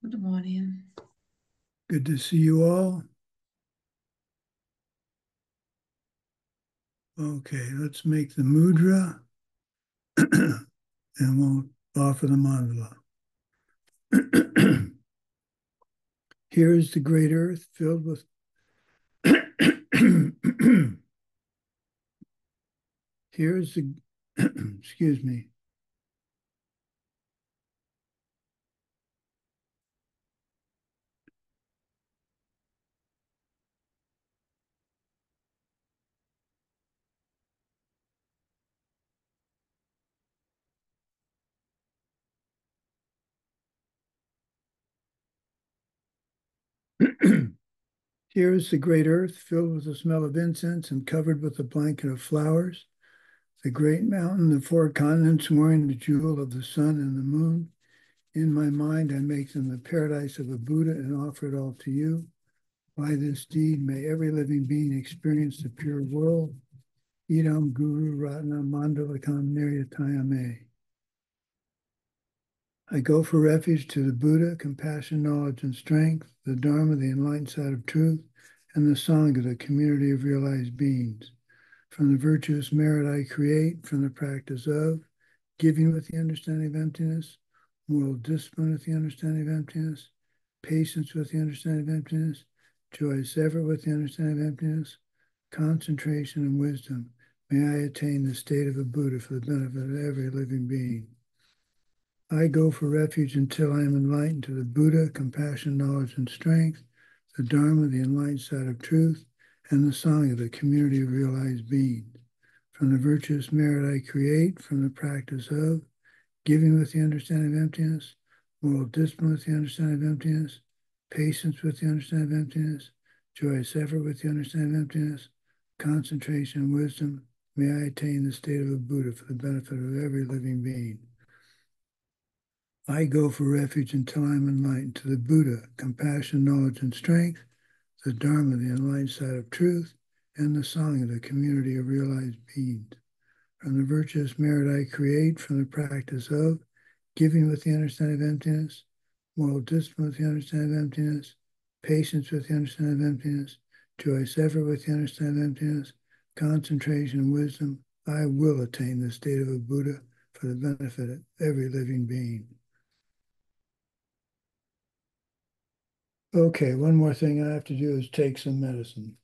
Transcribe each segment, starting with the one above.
Good morning. Good to see you all. Okay, let's make the mudra and we'll offer the mandala. Here is the great earth filled with here is the excuse me. Here is the great earth filled with the smell of incense and covered with a blanket of flowers. The great mountain, the four continents wearing the jewel of the sun and the moon. In my mind, I make them the paradise of a Buddha and offer it all to you. By this deed, may every living being experience the pure world. Idam Guru Ratna Mandalakam Niryatayame. I go for refuge to the Buddha, compassion, knowledge, and strength, the Dharma, the enlightened side of truth, and the Sangha, the community of realized beings. From the virtuous merit I create, from the practice of giving with the understanding of emptiness, moral discipline with the understanding of emptiness, patience with the understanding of emptiness, joyous effort with the understanding of emptiness, concentration and wisdom, may I attain the state of a Buddha for the benefit of every living being. I go for refuge until I am enlightened to the Buddha, compassion, knowledge, and strength, the Dharma, the enlightened side of truth, and the Sangha, the community of realized beings. From the virtuous merit I create, from the practice of giving with the understanding of emptiness, moral discipline with the understanding of emptiness, patience with the understanding of emptiness, joyous effort with the understanding of emptiness, concentration and wisdom, may I attain the state of a Buddha for the benefit of every living being. I go for refuge until I am enlightened to the Buddha, compassion, knowledge, and strength, the Dharma, the enlightened side of truth, and the Sangha, the community of realized beings. From the virtuous merit I create, from the practice of giving with the understanding of emptiness, moral discipline with the understanding of emptiness, patience with the understanding of emptiness, joyous effort with the understanding of emptiness, concentration and wisdom, I will attain the state of a Buddha for the benefit of every living being. Okay, one more thing I have to do is take some medicine.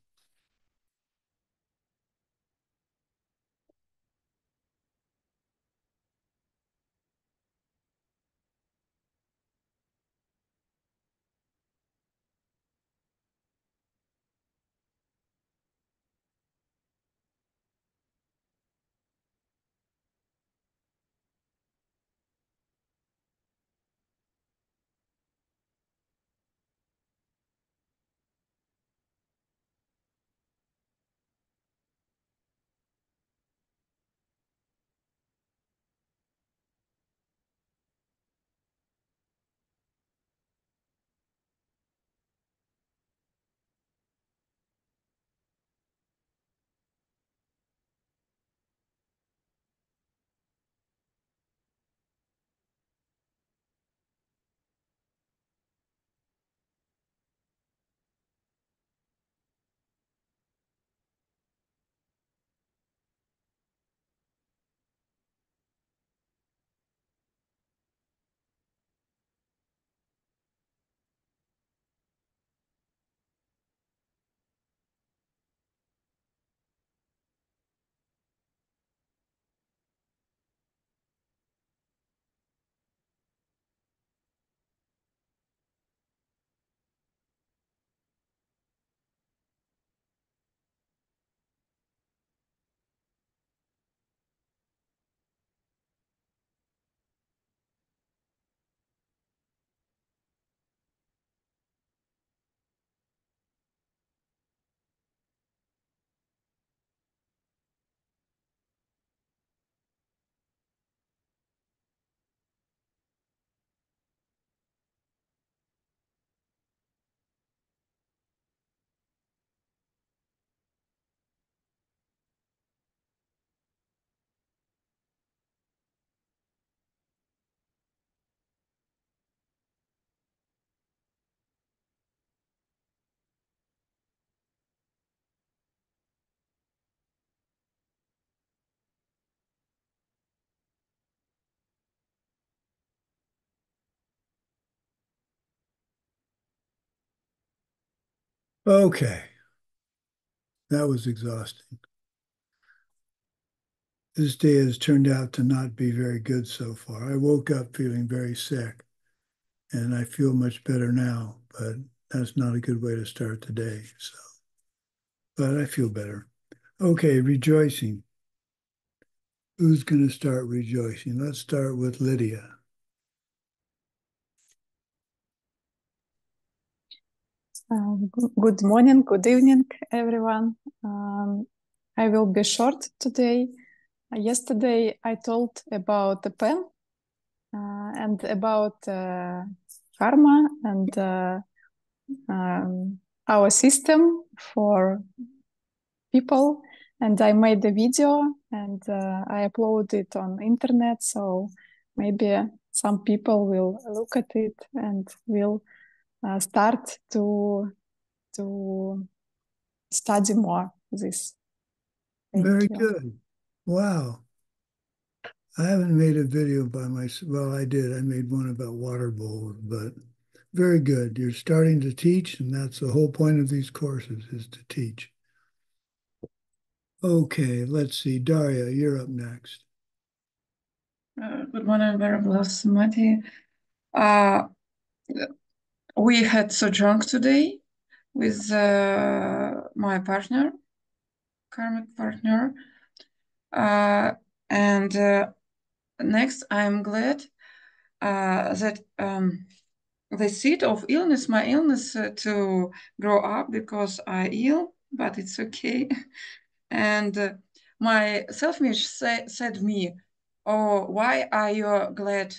Okay, that was exhausting. This day has turned out to not be very good so far. I woke up feeling very sick and I feel much better now, but that's not a good way to start the day. So, but I feel better. Okay, rejoicing. Who's going to start rejoicing? Let's start with Lydia. Good morning, good evening, everyone. I will be short today. Yesterday, I told about the pen and about karma and our system for people. And I made a video and I uploaded it on internet. So maybe some people will look at it and will start to study more this. Very Thank you. good. Wow. I haven't made a video by myself. Well, I did. I made one about water bowls, but very good. You're starting to teach, and that's the whole point of these courses is to teach. Okay, let's see. Daria, you're up next. Good morning, Venerable Sumati. We had so drunk today with my partner, karmic partner. And next, I'm glad that the seed of illness, my illness, to grow up because I ill, but it's okay. And my self-image said me, "Oh, why are you glad,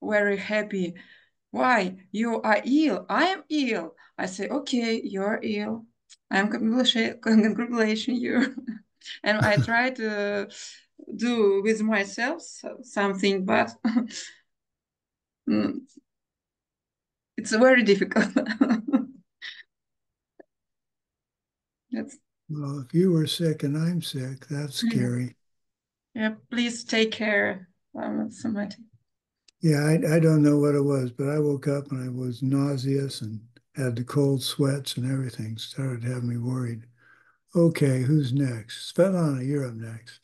very happy? Why? You are ill. I am ill." I say, "Okay, you're ill. I'm congratulating you." And I try to do with myself something, but it's very difficult. That's, Well, if you were sick and I'm sick, that's yeah. scary. Yeah, please take care, somebody. Yeah, I don't know what it was, but I woke up and I was nauseous and had the cold sweats and everything. Started having me worried. Okay, who's next? Svetlana, you're up next.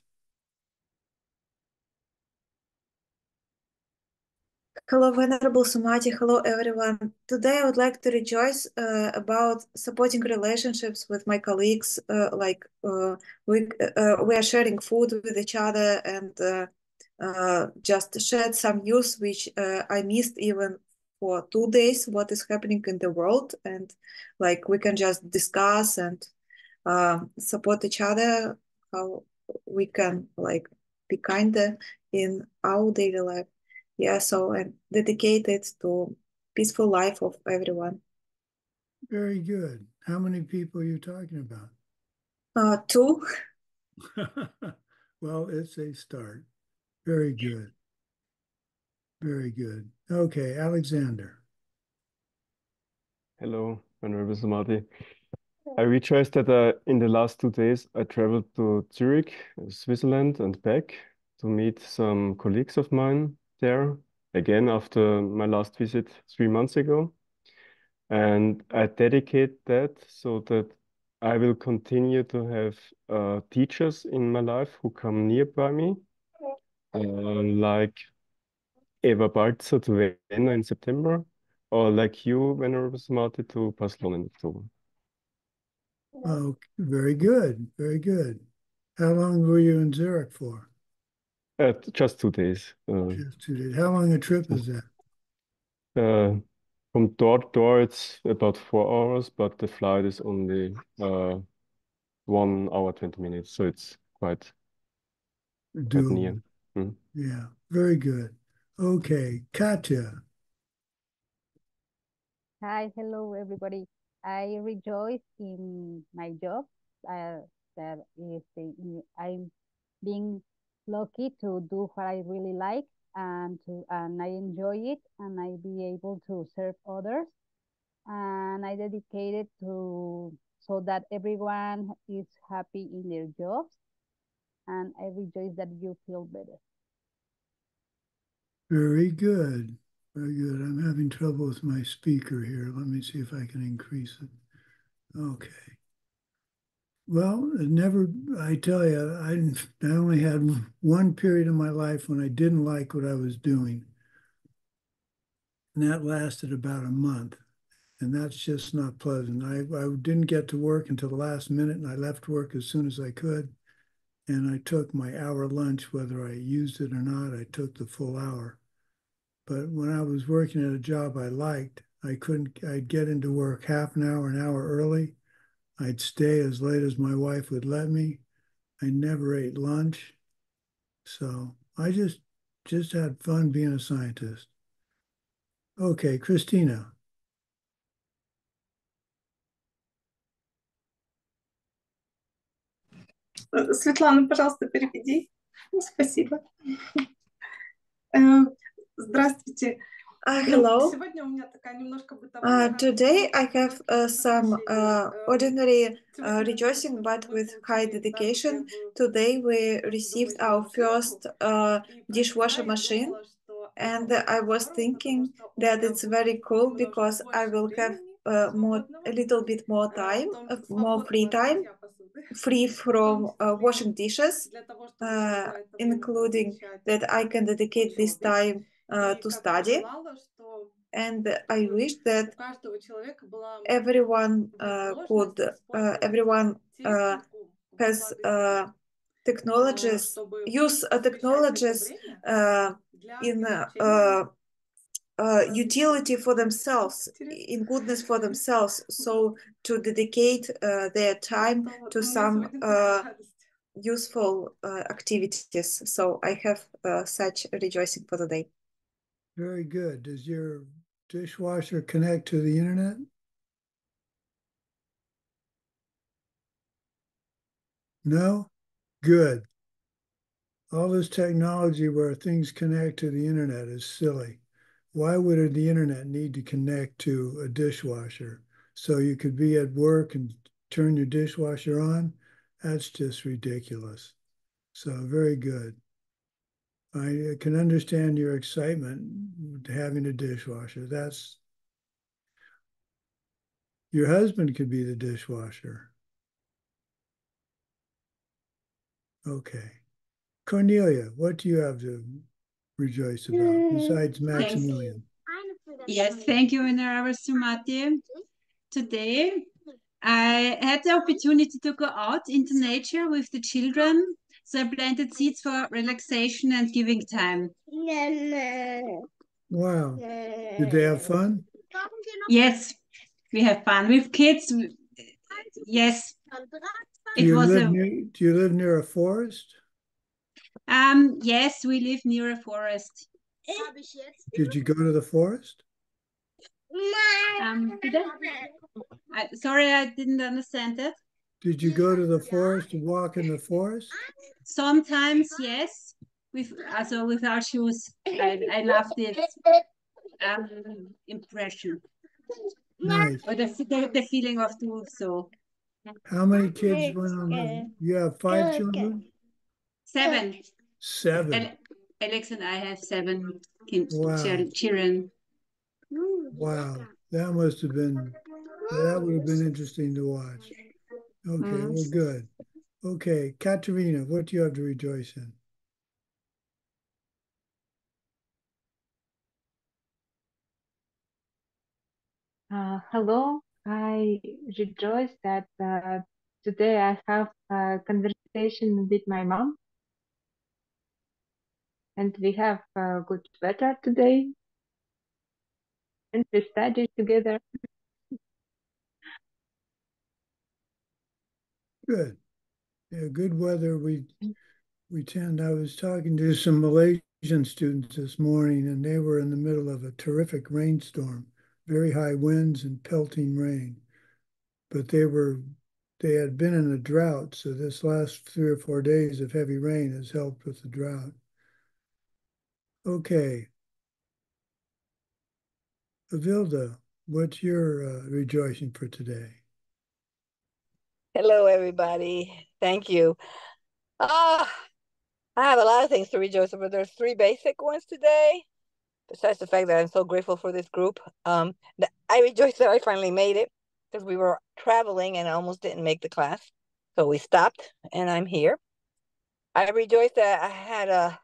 Hello, Venerable Sumati. Hello, everyone. Today, I would like to rejoice about supporting relationships with my colleagues. We are sharing food with each other and just shared some news which I missed even for 2 days. What is happening in the world, and like we can just discuss and support each other. How we can like be kinder in our daily life. Yeah, so I'm dedicated to peaceful life of everyone. Very good. How many people are you talking about? Two. Well, it's a start. Very good. Very good. Okay, Alexander. Hello, Venerable Sumati. I realized that in the last 2 days I traveled to Zurich, Switzerland, and back to meet some colleagues of mine there, again after my last visit 3 months ago. And I dedicate that so that I will continue to have teachers in my life who come nearby me, like Eva Balzer to Vienna in September, or like you, Venerable Sumati, to Barcelona in October. Oh, very good. Very good. How long were you in Zurich for? Just 2 days. Just 2 days. How long a trip is that? Uh, from door to door, it's about 4 hours, but the flight is only 1 hour, 20 minutes. So it's quite near. Doable. Mm. Yeah, very good. Okay, Katya. Hi, hello everybody. I rejoice in my job. That is, I'm being lucky to do what I really like and I enjoy it and I be able to serve others and I dedicate it to so that everyone is happy in their jobs and I rejoice that you feel better. Very good. Very good. I'm having trouble with my speaker here. Let me see if I can increase it. Okay. Well, I tell you, I only had one period in my life when I didn't like what I was doing. And that lasted about a month. And that's just not pleasant. I didn't get to work until the last minute, and I left work as soon as I could. And I took my hour lunch, whether I used it or not, I took the full hour. But when I was working at a job I liked, I'd get into work half an hour early. I'd stay as late as my wife would let me. I never ate lunch. So I just had fun being a scientist. Okay, Christina. Светлана, пожалуйста, переведи. Спасибо. Здравствуйте. Hello. Сегодня у меня такая немножко бытовая Today I have some ordinary rejoicing, but with high dedication. Today we received our first dishwasher machine, and I was thinking that it's very cool because I will have a little bit more time, more free time, free from washing dishes, including that I can dedicate this time to study. And I wish that everyone has technologies, use technologies in utility for themselves, in goodness for themselves, so to dedicate their time to some useful activities. So I have such rejoicing for the day. Very good. Does your dishwasher connect to the internet? No? Good. All this technology where things connect to the internet is silly. Why would the internet need to connect to a dishwasher? So you could be at work and turn your dishwasher on? That's just ridiculous. So very good. I can understand your excitement having a dishwasher. Your husband could be the dishwasher. Okay. Cornelia, what do you have to rejoice about besides Maximilian? Yes, thank you, Venerable Sumati. Today, I had the opportunity to go out into nature with the children. So I planted seeds for relaxation and giving time. Wow. Did they have fun? Yes, we have fun with kids. Yes. Do you live near a forest? Yes, we live near a forest. Did you go to the forest? Sorry, I didn't understand that. Did you go to the forest and walk in the forest? Sometimes, yes. Without shoes. I love this impression. Nice. Or the feeling of doing so. How many kids went on you have 5 children? 7. 7. Alex and I have 7 Wow. children. Wow. That would have been interesting to watch. Okay, well, good. Okay, Katerina, what do you have to rejoice in? Hello, I rejoice that today I have a conversation with my mom, and we have good weather today, and we study together. Good. Yeah, good weather. I was talking to some Malaysian students this morning, and they were in the middle of a terrific rainstorm, very high winds and pelting rain. But they had been in a drought, so this last 3 or 4 days of heavy rain has helped with the drought. Okay. Avilda, what's your rejoicing for today? Hello, everybody. Thank you. I have a lot of things to rejoice over. There's 3 basic ones today. Besides the fact that I'm so grateful for this group, I rejoice that I finally made it. because we were traveling and I almost didn't make the class. So we stopped and I'm here. I rejoice that I had a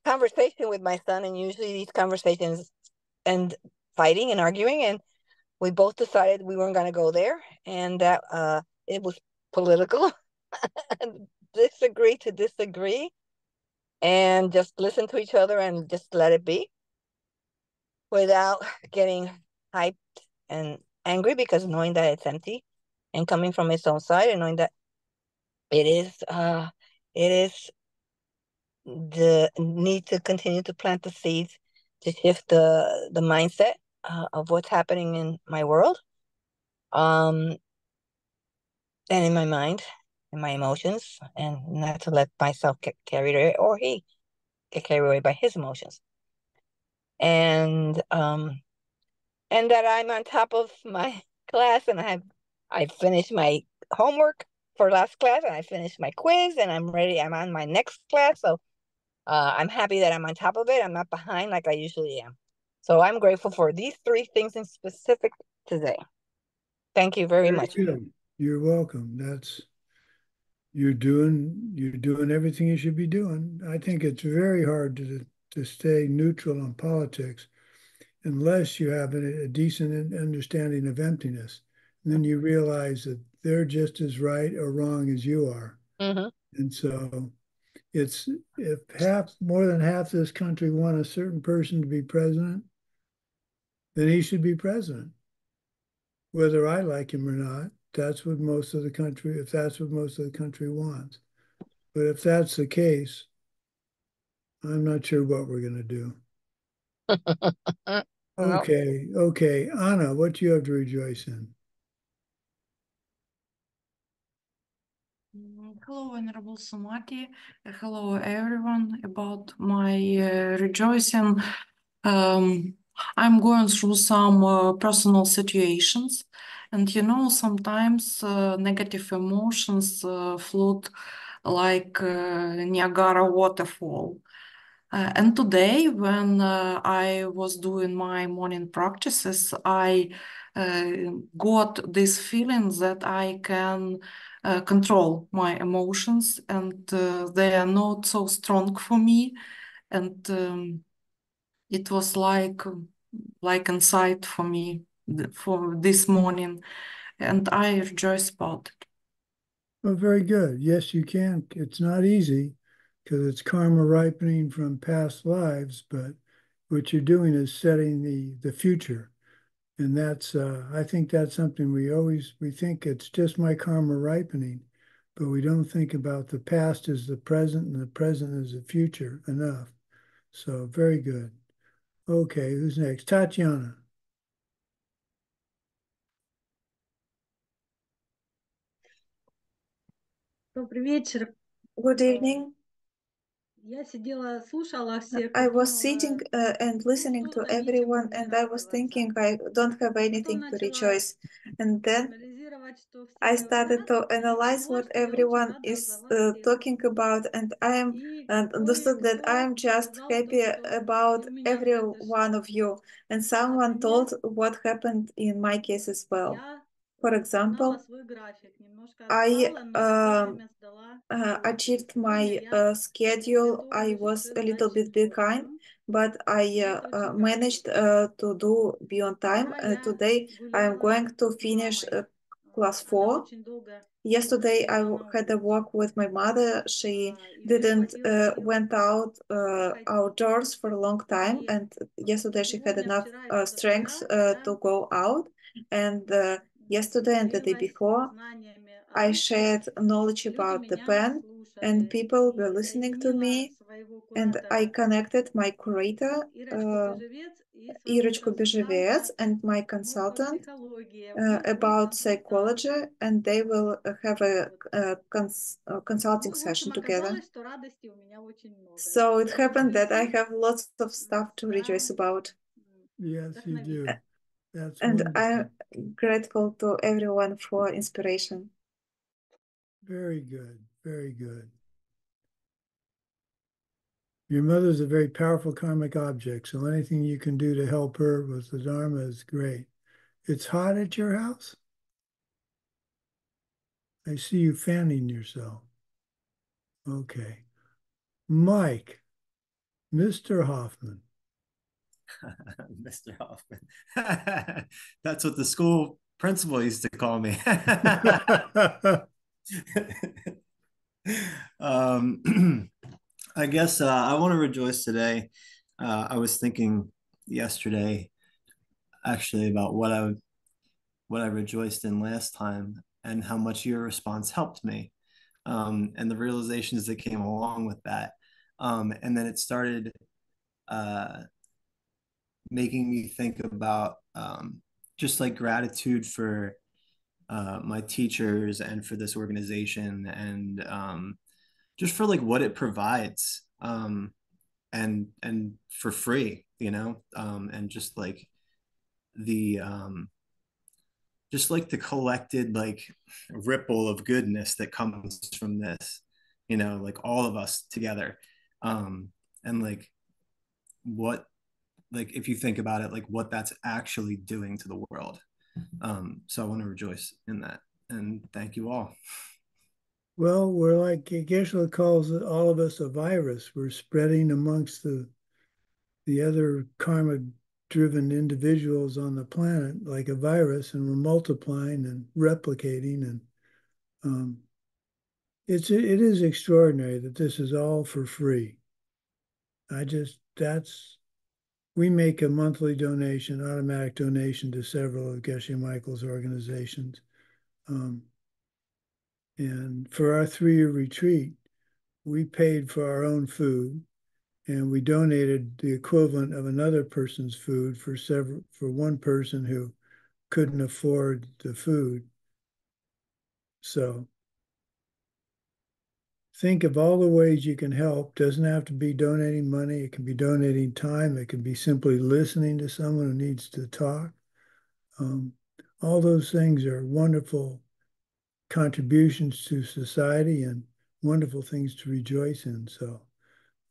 conversation with my son, and usually these conversations end fighting and arguing, and we both decided we weren't going to go there, and that it was political. Disagree to disagree and just listen to each other and just let it be without getting hyped and angry, because knowing that it's empty and coming from its own side, and knowing that it is the need to continue to plant the seeds to shift the mindset of what's happening in my world, and in my mind, in my emotions, and not to let myself get carried away, or he get carried away by his emotions, and that I'm on top of my class, and I finished my homework for last class, and I finished my quiz, and I'm ready. I'm on my next class, so I'm happy that I'm on top of it. I'm not behind like I usually am. So I'm grateful for these three things in specific today. Thank you very much. Good. You're welcome. You're doing everything you should be doing. I think it's very hard to stay neutral on politics unless you have a decent understanding of emptiness. And then you realize that they're just as right or wrong as you are. Mm-hmm. And so if more than half this country want a certain person to be president, then he should be president. Whether I like him or not, if that's what most of the country wants. But if that's the case, I'm not sure what we're going to do. No. Okay. Anna, what do you have to rejoice in? Hello, Venerable Sumati. Hello, everyone. About my rejoicing, I'm going through some personal situations, and sometimes negative emotions float like Niagara waterfall. And today, when I was doing my morning practices, I got this feeling that I can control my emotions, and they are not so strong for me. And it was like insight for me for this morning, and I rejoice about it. Well, very good. Yes, you can. It's not easy because it's karma ripening from past lives, but what you're doing is setting the future. And that's I think that's something we think it's just my karma ripening, but we don't think about the past as the present and the present as the future enough. So very good. Okay, who's next? Tatiana. Добрый вечер. Good evening. Я сидела, слушала всех I и was sitting думала, and listening to что-то нечему everyone, and I was радоваться. thinking I don't have Потом anything to начала rejoice. And then анализировать, что I все started говорят, to и analyze поняла, what что я очень everyone рада за is вас всех. talking about, and И understood that I am just сказал happy то, что about и у меня every one произошло. of you. And someone Например, told what happened in my case as well. я For узнала example, свой график, немножко I отстала, но вовремя сдала уроки. achieved Сегодня my я schedule. I готовлюсь was к a little bit behind, зачетам. but I Это очень managed радует. to be on time. Вчера я Today I am гуляла going to с finish мамой. class Она 4. очень долго Yesterday I была на had a улице. walk with my mother. She И мне didn't хватило сил went out выходить. outdoors for a long time, И and yesterday she had сегодня, enough вчера и strength позавчера to go out. And yesterday and the day делилась before знаниями о I духе, shared knowledge и люди about the меня pen, and слушали. people were И listening to соединила me, своего and I куратора connected my curator, Ирочку Бежевец и своего Irочку Бежевец, консультанта and my по consultant морфопсихологии. Мы будем about консультанты. psychology, and they will have a, consulting Ну, в общем, session together. оказалось, что радости у меня очень много. So it Я happened that I благодарю. have lots of stuff to rejoice about. Yes, you do. That's And wonderful. I'm grateful to everyone for inspiration. Very good. Very good. Your mother's a very powerful karmic object, so anything you can do to help her with the Dharma is great. It's hot at your house? I see you fanning yourself. Okay. Mike, Mr. Hoffman. Mr. Hoffman. That's what the school principal used to call me. I guess I want to rejoice today. I was thinking yesterday, actually, about what I rejoiced in last time and how much your response helped me, and the realizations that came along with that. And then it started making me think about just like gratitude for my teachers and for this organization, and just for like what it provides, and for free, and just like the collected like ripple of goodness that comes from this, like all of us together, and what like if you think about it, like what that's actually doing to the world. So I want to rejoice in that, and thank you all. Well, we're like Geshe calls all of us a virus. We're spreading amongst the other karma-driven individuals on the planet like a virus, and we're multiplying and replicating. And it is extraordinary that this is all for free. We make a monthly donation, automatic donation to several of Geshe Michael's organizations. And for our 3-year retreat, we paid for our own food, and we donated the equivalent of another person's food for one person who couldn't afford the food. So think of all the ways you can help. Doesn't have to be donating money. It can be donating time. It can be simply listening to someone who needs to talk. All those things are wonderful contributions to society and wonderful things to rejoice in. So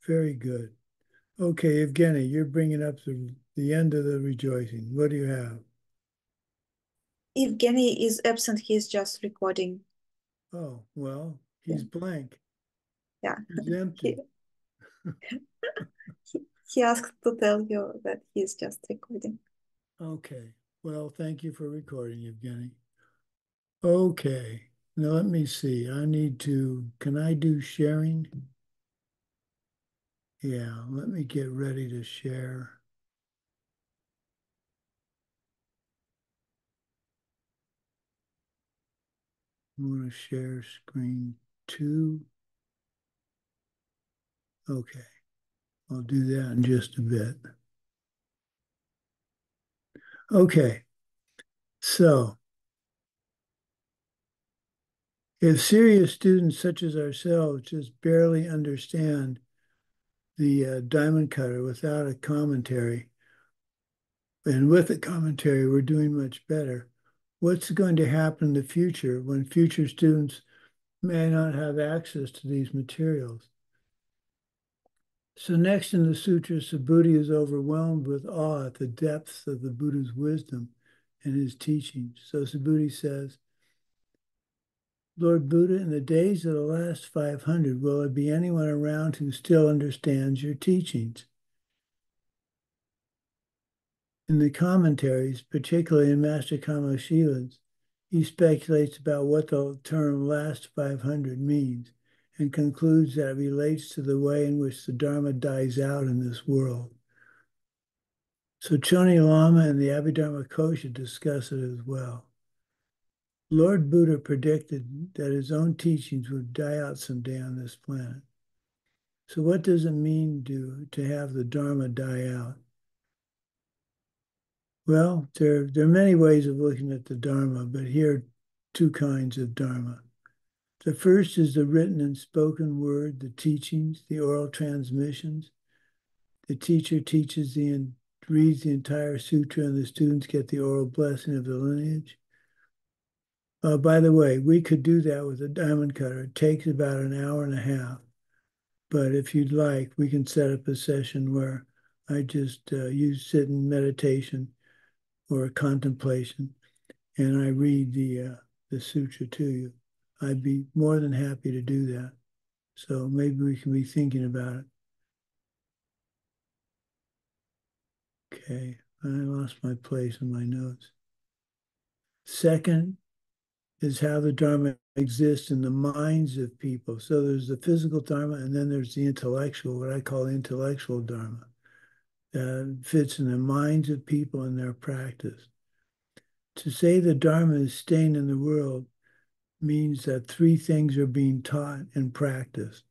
very good. Okay, Evgeny, you're bringing up the end of the rejoicing. What do you have? Evgeny is absent. He's just recording. Oh, well, he's blank. Yeah. He's empty. He asked to tell you that he's just recording. Okay. Well, thank you for recording, Evgeny. Okay. Now let me see. Can I do sharing? Yeah, let me get ready to share. I'm going to share screen 2. Okay. I'll do that in just a bit. Okay. So, if serious students such as ourselves just barely understand the diamond cutter without a commentary, and with a commentary, we're doing much better. What's going to happen in the future when future students may not have access to these materials? So next in the sutra, Subhuti is overwhelmed with awe at the depths of the Buddha's wisdom and his teachings. So Subhuti says, Lord Buddha, in the days of the last 500, will there be anyone around who still understands your teachings? In the commentaries, particularly in Master Kamoshila's, he speculates about what the term last 500 means and concludes that it relates to the way in which the Dharma dies out in this world. So Choni Lama and the Abhidharma Kosha discuss it as well. Lord Buddha predicted that his own teachings would die out someday on this planet. So what does it mean to have the Dharma die out? Well, there are many ways of looking at the Dharma, but here are 2 kinds of Dharma. The first is the written and spoken word, the teachings, the oral transmissions. The teacher reads the entire sutra, and the students get the oral blessing of the lineage. By the way, we could do that with a diamond cutter. It takes about an hour and a half. But if you'd like, we can set up a session where I just sit in meditation or a contemplation, and I read the sutra to you, I'd be more than happy to do that. So maybe we can be thinking about it. Okay, I lost my place in my notes. Second is how the Dharma exists in the minds of people. So there's the physical Dharma, and then there's the intellectual, what I call intellectual Dharma, that fits in the minds of people and their practice. To say the Dharma is staying in the world means that three things are being taught and practiced,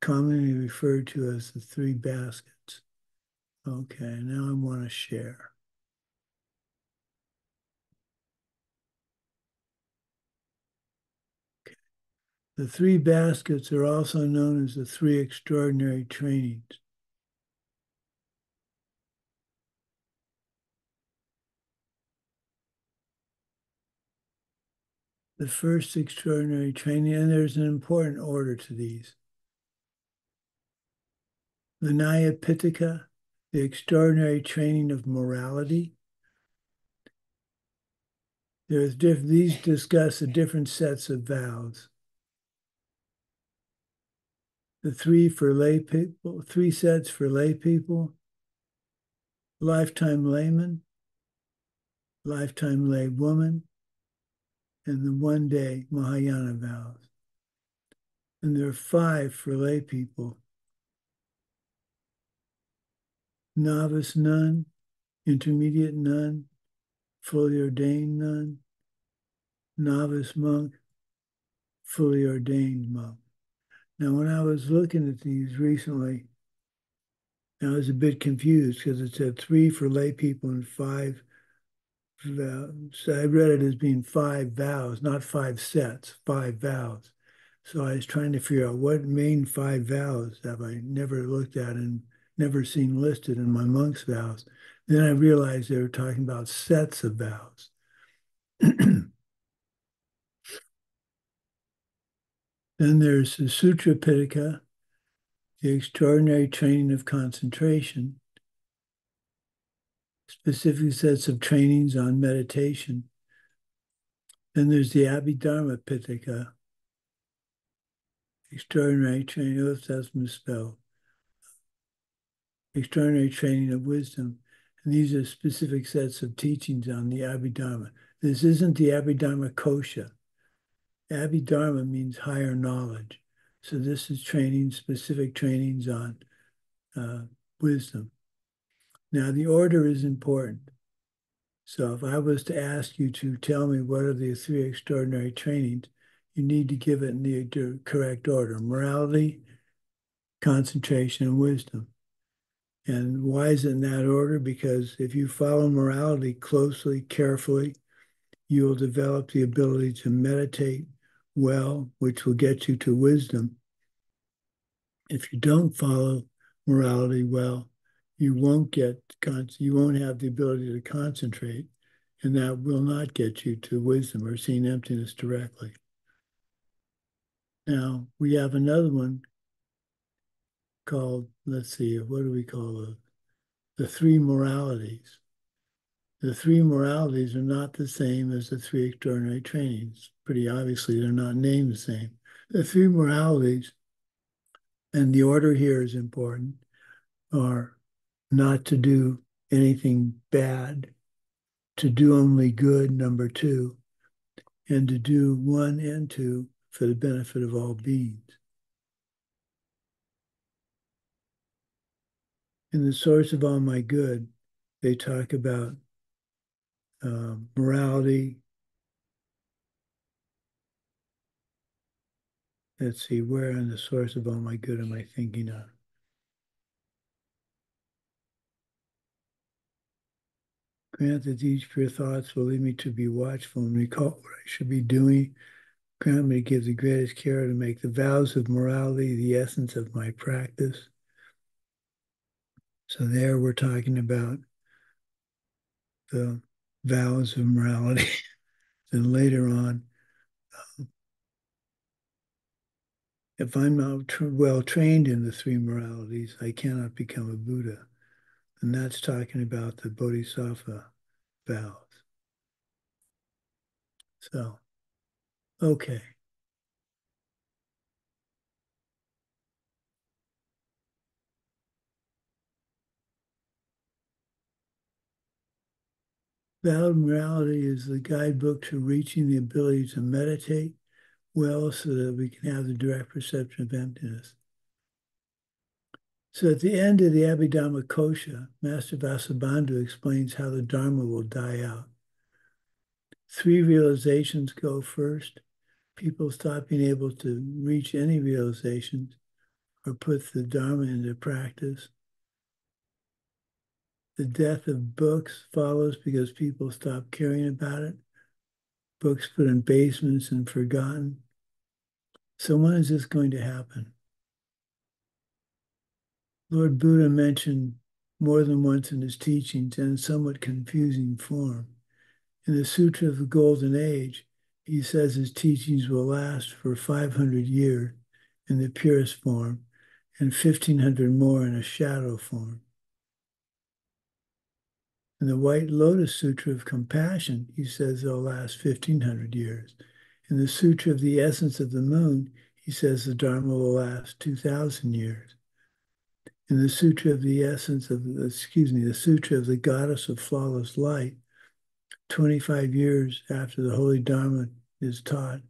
commonly referred to as the three baskets. Okay, now I want to share. Okay. The three baskets are also known as the three extraordinary trainings. The first extraordinary training, and there's an important order to these. Vinaya Pitaka, the extraordinary training of morality. These discuss the different sets of vows. The three for lay people, 3 sets for lay people, lifetime layman, lifetime lay woman, and the 1-day Mahayana vows. And there are 5 for lay people: novice nun, intermediate nun, fully ordained nun, novice monk, fully ordained monk. Now, when I was looking at these recently, I was a bit confused because it said 3 for lay people and 5 vows. So I read it as being 5 vows, not 5 sets, 5 vows. So I was trying to figure out what main 5 vows have I never looked at and never seen listed in my monk's vows. Then I realized they were talking about sets of vows. Then there's the Sutra Pitaka, the extraordinary training of concentration, specific sets of trainings on meditation. Then there's the Abhidharma Pitaka, extraordinary training, oh, that's misspelled, extraordinary training of wisdom. And these are specific sets of teachings on the Abhidharma. This isn't the Abhidharma Kosha. Abhidharma means higher knowledge. So this is training, specific trainings on wisdom. Now, the order is important. So if I was to ask you to tell me what are the 3 extraordinary trainings, you need to give it in the correct order: morality, concentration, and wisdom. And why is it in that order? Because if you follow morality closely, carefully, you will develop the ability to meditate well, which will get you to wisdom. If you don't follow morality well, you won't have the ability to concentrate, and that will not get you to wisdom or seeing emptiness directly. Now, we have another one called, let's see, what do we call it? The 3 moralities. The 3 moralities are not the same as the 3 extraordinary trainings. Pretty obviously, they're not named the same. The 3 moralities, and the order here is important, are not to do anything bad, to do only good, number 2, and to do 1 and 2 for the benefit of all beings. In the Source of All My Good, they talk about morality. Let's see, where in the Source of All My Good am I thinking of? Grant that these pure thoughts will lead me to be watchful and recall what I should be doing. Grant me to give the greatest care to make the vows of morality the essence of my practice. So there we're talking about the vows of morality. Then later on, if I'm not well trained in the 3 moralities, I cannot become a Buddha. And that's talking about the Bodhisattva vows. So, okay. Vowed morality is the guidebook to reaching the ability to meditate well so that we can have the direct perception of emptiness. So at the end of the Abhidhamma Kosha, Master Vasubandhu explains how the Dharma will die out. 3 realizations go first. People stop being able to reach any realizations or put the Dharma into practice. The death of books follows because people stop caring about it. Books put in basements and forgotten. So when is this going to happen? Lord Buddha mentioned more than once in his teachings and in somewhat confusing form. In the Sutra of the Golden Age, he says his teachings will last for 500 years in the purest form and 1,500 more in a shadow form. In the White Lotus Sutra of Compassion, he says they'll last 1,500 years. In the Sutra of the Essence of the Moon, he says the Dharma will last 2,000 years. In the Sutra of the Essence of, the Sutra of the Goddess of Flawless Light, 25 years after the Holy Dharma is taught,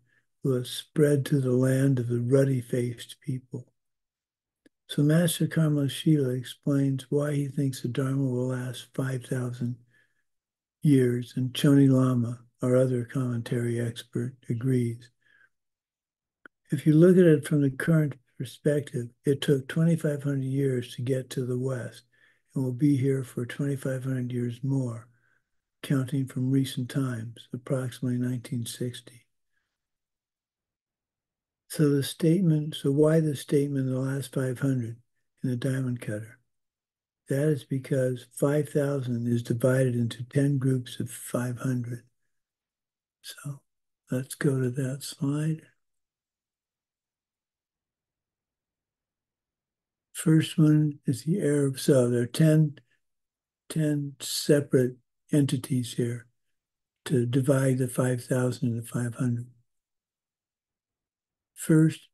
will it spread to the land of the ruddy-faced people. So Master Karmashila explains why he thinks the Dharma will last 5,000 years, and Choni Lama, our other commentary expert, agrees. If you look at it from the current perspective, it took 2,500 years to get to the West, and will be here for 2,500 years more, counting from recent times, approximately 1960. So why the statement in the last 500 in the diamond cutter? That is because 5,000 is divided into 10 groups of 500. So let's go to that slide. First one is the Arab. So there are 10 separate entities here to divide the 5,000 into 500. First,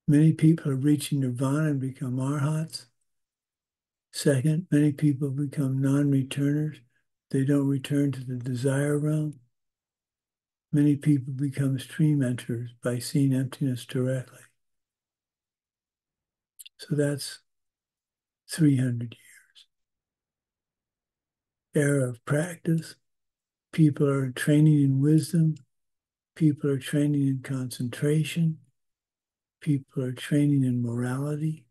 many people are reaching nirvana and become arhats. Second, many people become non-returners. They don't return to the desire realm. Many people become stream enterers by seeing emptiness directly. So that's 300 years. Era of practice. People are training in wisdom. People are training in concentration. People are training in morality.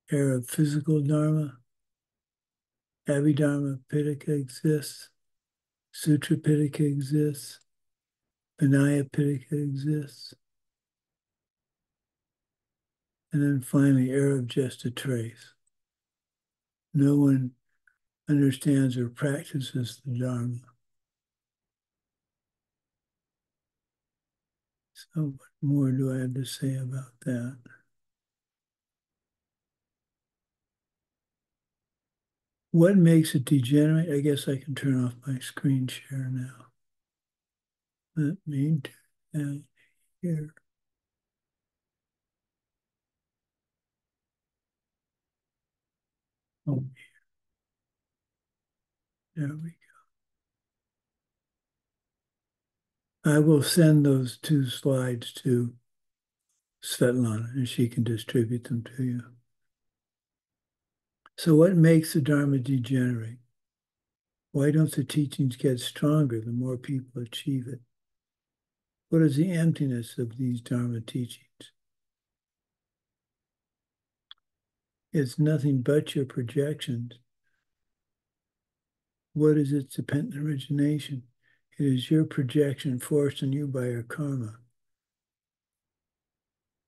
Era of physical dharma. Abhidharma Pitaka exists. Sutra Pitaka exists. Vinaya Pitaka exists. And then finally, era of just a trace. No one understands or practices the Dharma. So what more do I have to say about that? What makes it degenerate? I guess I can turn off my screen share now. Let me do that here. Oh, there we go. I will send those 2 slides to Svetlana and she can distribute them to you. So what makes the Dharma degenerate? Why don't the teachings get stronger the more people achieve it? What is the emptiness of these Dharma teachings? It's nothing but your projections. What is its dependent origination? It is your projection forced on you by your karma.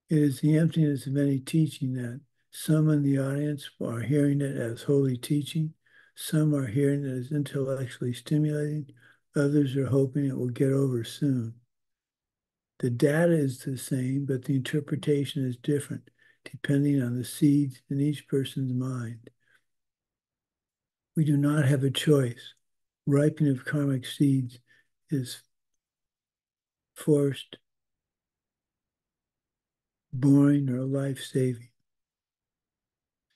It is the emptiness of any teaching that some in the audience are hearing it as holy teaching, some are hearing it as intellectually stimulating, others are hoping it will get over soon. The data is the same, but the interpretation is different, depending on the seeds in each person's mind. We do not have a choice. Ripening of karmic seeds is forced, boring, or life-saving.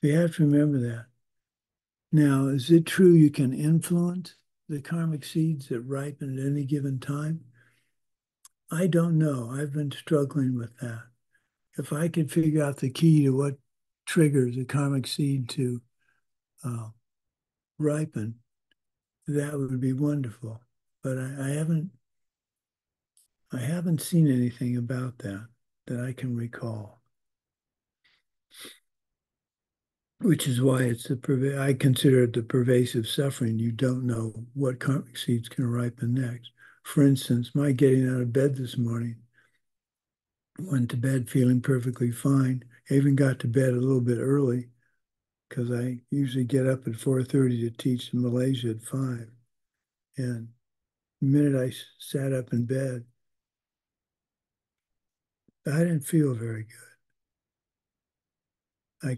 We have to remember that. Now, is it true you can influence the karmic seeds that ripen at any given time? I don't know. I've been struggling with that. If I could figure out the key to what triggers a karmic seed to ripen, that would be wonderful. But I haven't seen anything about that I can recall. Which is why I consider it the pervasive suffering. You don't know what karmic seed's going to ripen next. For instance, my getting out of bed this morning, went to bed feeling perfectly fine. I even got to bed a little bit early because I usually get up at 4:30 to teach in Malaysia at 5. And the minute I sat up in bed, I didn't feel very good. I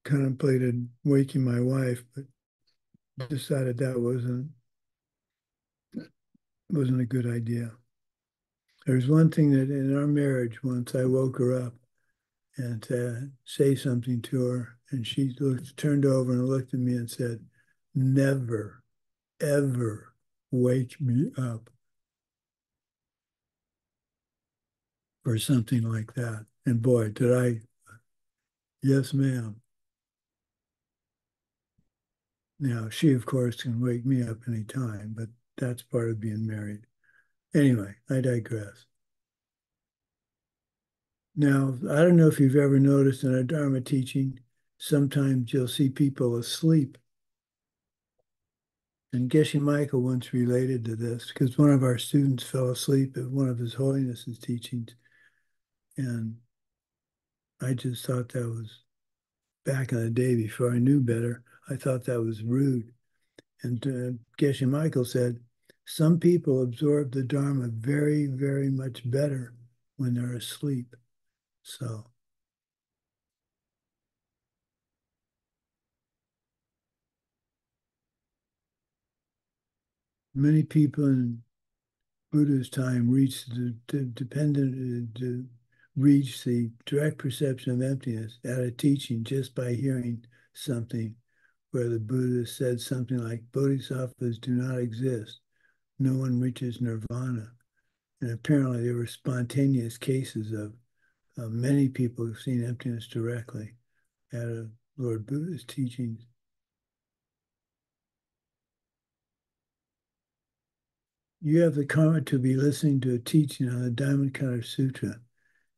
contemplated waking my wife, but decided that wasn't a good idea. There's one thing that in our marriage, once I woke her up and say something to her, and she turned over and looked at me and said, "Never, ever wake me up," or something like that. And boy, did I, yes, ma'am. Now, she, of course, can wake me up anytime, but that's part of being married. Anyway, I digress. Now, I don't know if you've ever noticed in a Dharma teaching, sometimes you'll see people asleep. And Geshe Michael once related to this because one of our students fell asleep at one of His Holiness's teachings. And I just thought that was, back in the day before I knew better, I thought that was rude. And Geshe Michael said, some people absorb the Dharma very, very much better when they're asleep. So many people in Buddha's time reached reach the direct perception of emptiness at a teaching just by hearing something where the Buddha said something like, Bodhisattvas do not exist. No one reaches nirvana. And apparently there were spontaneous cases of many people who've seen emptiness directly at a Lord Buddha's teachings. You have the karma to be listening to a teaching on the Dhammapada Sutra.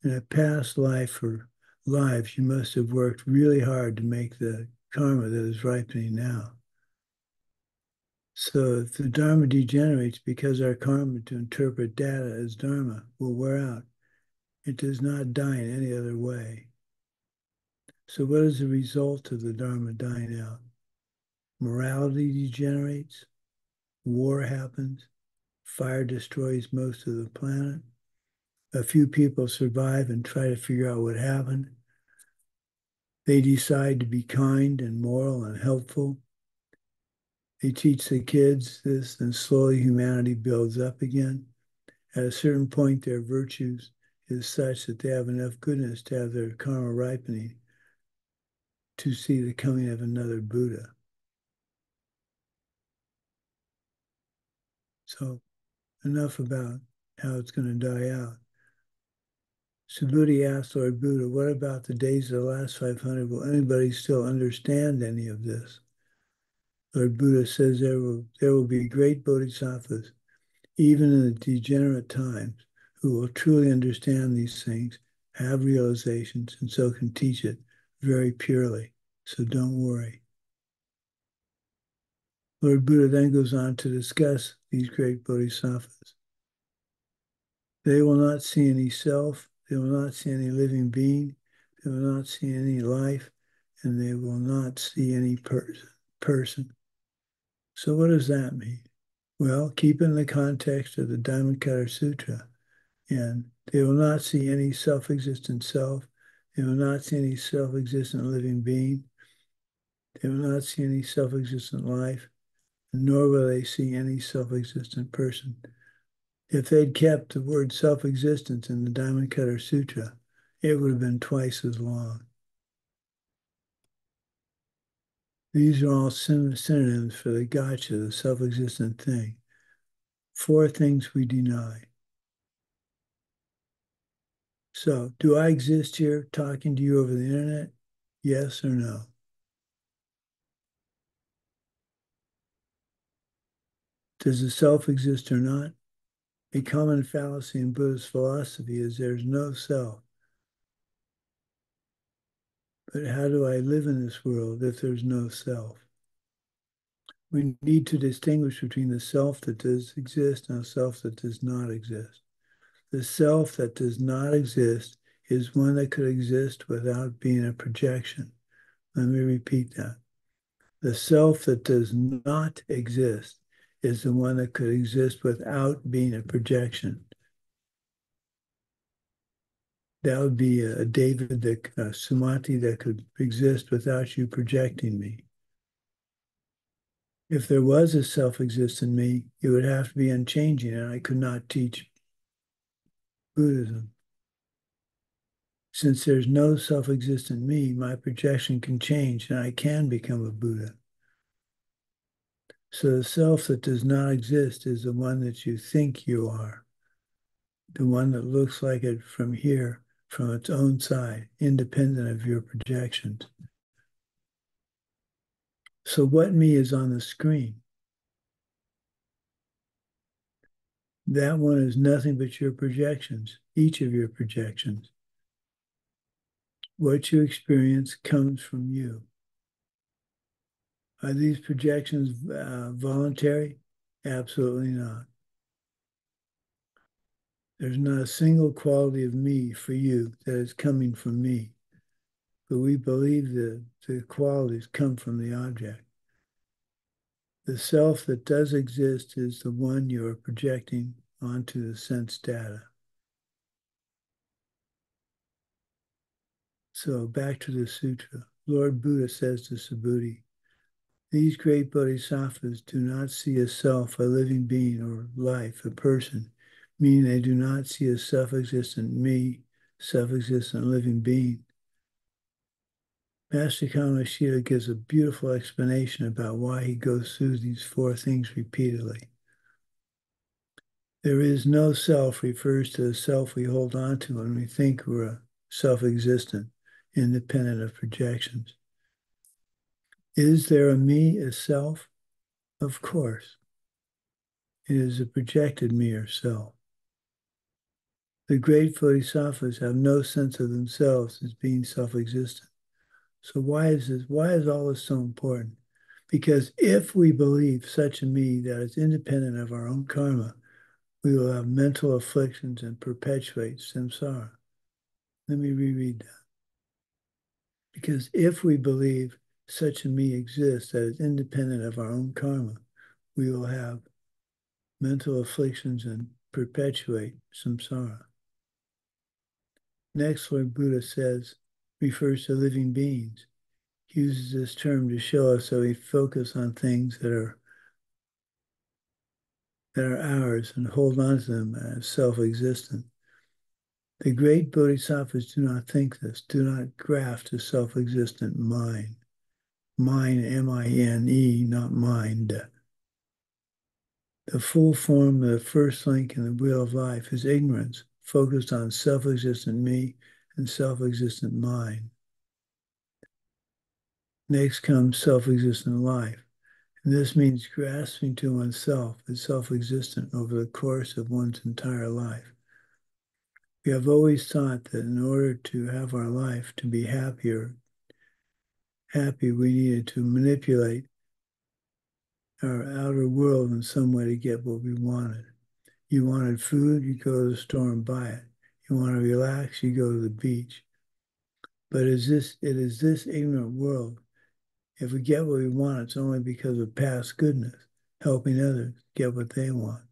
In a past life or lives, you must have worked really hard to make the karma that is ripening now. So if the Dharma degenerates because our karma to interpret data as Dharma will wear out, it does not die in any other way. So what is the result of the Dharma dying out? Morality degenerates, war happens, fire destroys most of the planet. A few people survive and try to figure out what happened. They decide to be kind and moral and helpful. They teach the kids this, and slowly humanity builds up again. At a certain point, their virtues is such that they have enough goodness to have their karma ripening to see the coming of another Buddha. So enough about how it's going to die out. Subhuti asked Lord Buddha, what about the days of the last 500? Will anybody still understand any of this? Lord Buddha says there will be great bodhisattvas, even in the degenerate times, who will truly understand these things, have realizations, and so can teach it very purely. So don't worry. Lord Buddha then goes on to discuss these great bodhisattvas. They will not see any self, they will not see any living being, they will not see any life, and they will not see any person. So what does that mean? Well, keep in the context of the Dhammapada Sutra, and they will not see any self-existent self, they will not see any self-existent living being, They will not see any self-existent life, nor will they see any self-existent person. If they'd kept the word self-existence in the Diamond Cutter Sutra, it would have been twice as long. These are all synonyms for the gotcha, the self-existent thing. 4 things we deny. So, do I exist here talking to you over the internet? Yes or no? Does the self exist or not? A common fallacy in Buddhist philosophy is there's no self. But how do I live in this world if there's no self? We need to distinguish between the self that does exist and a self that does not exist. The self that does not exist is one that could exist without being a projection. Let me repeat that. The self that does not exist is the one that could exist without being a projection. That would be a David, Sumati that could exist without you projecting me. If there was a self-existent me, it would have to be unchanging, and I could not teach Buddhism. Since there's no self-existent me, my projection can change, and I can become a Buddha. So the self that does not exist is the one that you think you are, the one that looks like it from here, from its own side, independent of your projections. So what me is on the screen? That one is nothing but your projections, each of your projections. What you experience comes from you. Are these projections voluntary? Absolutely not. There's not a single quality of me for you that is coming from me, but we believe that the qualities come from the object. The self that does exist is the one you are projecting onto the sense data. So back to the sutra. Lord Buddha says to Subhuti, these great bodhisattvas do not see a self, a living being, or life, a person, meaning they do not see a self-existent me, self-existent living being. Master Kamakshita gives a beautiful explanation about why he goes through these 4 things repeatedly. There is no self refers to the self we hold on to when we think we're self-existent, independent of projections. Is there a me, a self? Of course. It is a projected me or self. The great bodhisattvas have no sense of themselves as being self-existent. So why is this? Why is all this so important? Because if we believe such a me that is independent of our own karma, we will have mental afflictions and perpetuate samsara. Let me reread that. Because if we believe such a me exists that is independent of our own karma, we will have mental afflictions and perpetuate samsara. Next, Lord Buddha refers to living beings. He uses this term to show us that we focus on things that are ours and hold on to them as self-existent. The great bodhisattvas do not think this, do not graft a self-existent mind. Mine, M-I-N-E, not mind. The full form of the first link in the wheel of life is ignorance, focused on self-existent me and self-existent mind. Next comes self-existent life. And this means grasping to oneself as self-existent over the course of one's entire life. We have always thought that in order to have our life to be happy, we needed to manipulate our outer world in some way to get what we wanted. You wanted food, you go to the store and buy it. You want to relax, you go to the beach. But it is this ignorant world. If we get what we want, it's only because of past goodness, helping others get what they want.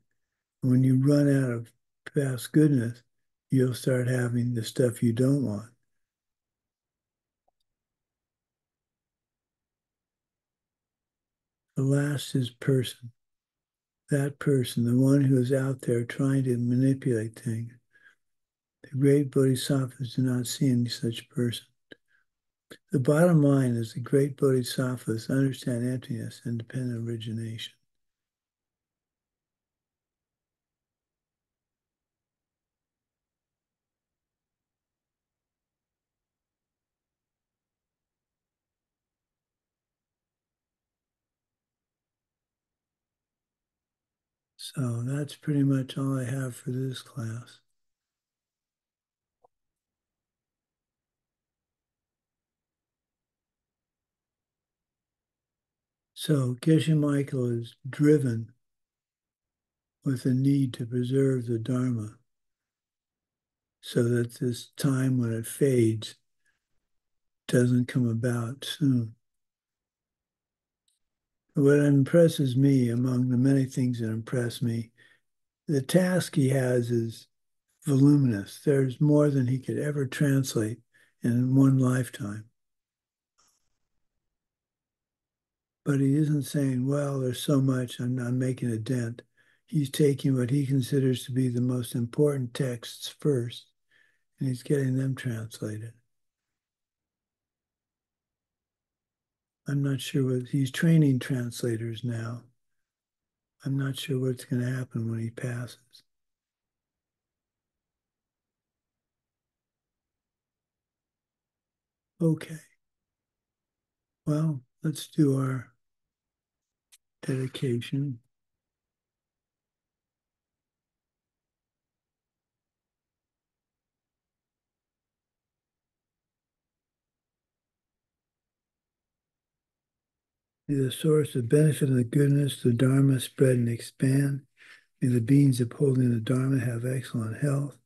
And when you run out of past goodness, you'll start having the stuff you don't want. The last is person. That person, the one who is out there trying to manipulate things. The great bodhisattvas do not see any such person. The bottom line is the great bodhisattvas understand emptiness and dependent origination. So that's pretty much all I have for this class. So Geshe Michael is driven with a need to preserve the Dharma so that this time when it fades doesn't come about soon. What impresses me, among the many things that impress me, the task he has is voluminous. There's more than he could ever translate in one lifetime. But he isn't saying, well, there's so much, I'm not making a dent. He's taking what he considers to be the most important texts first, and he's getting them translated. I'm not sure what, he's training translators now. I'm not sure what's going to happen when he passes. Okay. Well, let's do our dedication. May the source of benefit and the goodness, the Dharma, spread and expand. May the beings upholding the Dharma have excellent health.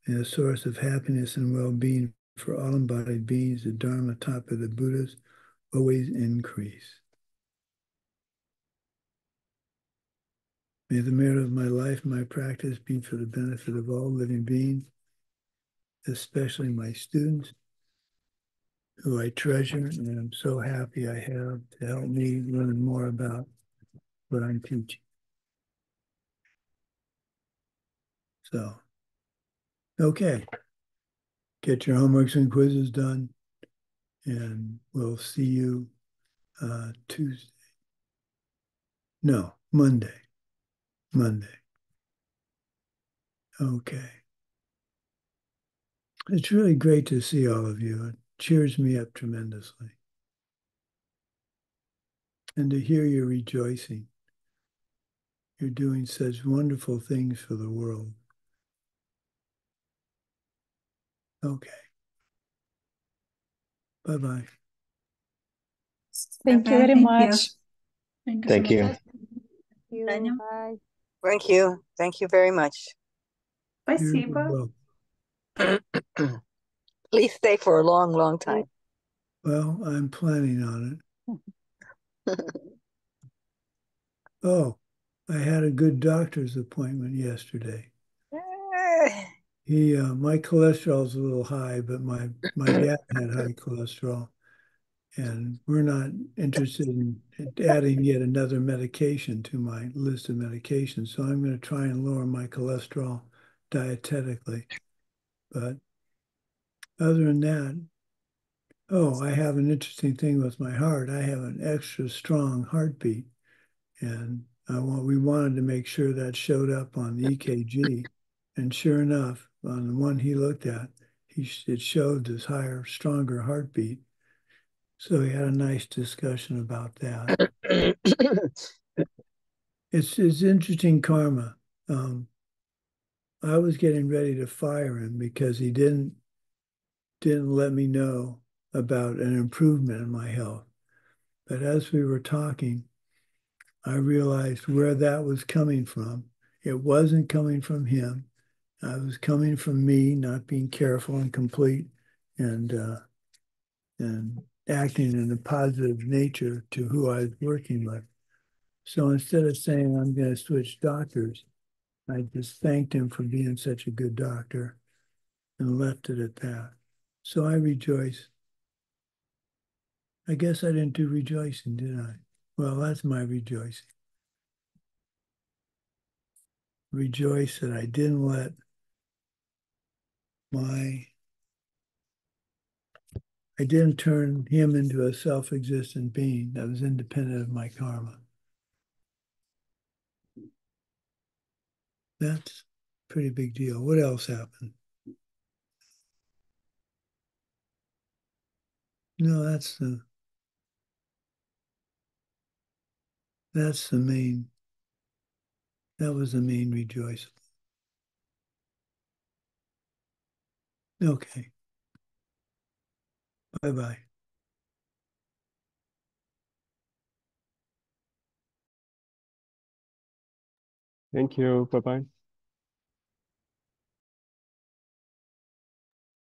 May the source of happiness and well-being for all embodied beings, the Dharma taught by the Buddhas, always increase. May the merit of my life and my practice be for the benefit of all living beings, especially my students, who I treasure and I'm so happy I have to help me learn more about what I'm teaching. So, okay. Get your homeworks and quizzes done, and we'll see you Tuesday. No, Monday. Monday. Okay. It's really great to see all of you. It cheers me up tremendously. And to hear you rejoicing. You're doing such wonderful things for the world. Okay. Bye-bye. Thank you Bye-bye. very Thank much. Thank you. Thank you. Bye. Thank you. Thank you very much. You're Спасибо. welcome. Please stay for a long, long time. Well, I'm planning on it. Oh, I had a good doctor's appointment yesterday. My cholesterol's a little high, but my dad had high cholesterol, and we're not interested in adding yet another medication to my list of medications. So I'm going to try and lower my cholesterol dietetically. But other than that, oh, I have an interesting thing with my heart. I have an extra strong heartbeat, and we wanted to make sure that showed up on the EKG. And sure enough, on the one he looked at, it showed this higher, stronger heartbeat. So we had a nice discussion about that. It's interesting karma. I was getting ready to fire him because he didn't let me know about an improvement in my health. But as we were talking, I realized where that was coming from. It wasn't coming from him. It was coming from me not being careful and complete and acting in a positive nature to who I was working with. So instead of saying I'm going to switch doctors, I just thanked him for being such a good doctor and left it at that. So I rejoice. I guess I didn't do rejoicing, did I? Well, that's my rejoicing. Rejoice that I didn't let I didn't turn him into a self-existent being that was independent of my karma. That's a pretty big deal. What else happened? No, that's the main, that was the main rejoicing. Okay. Bye-bye. Thank you. Bye-bye.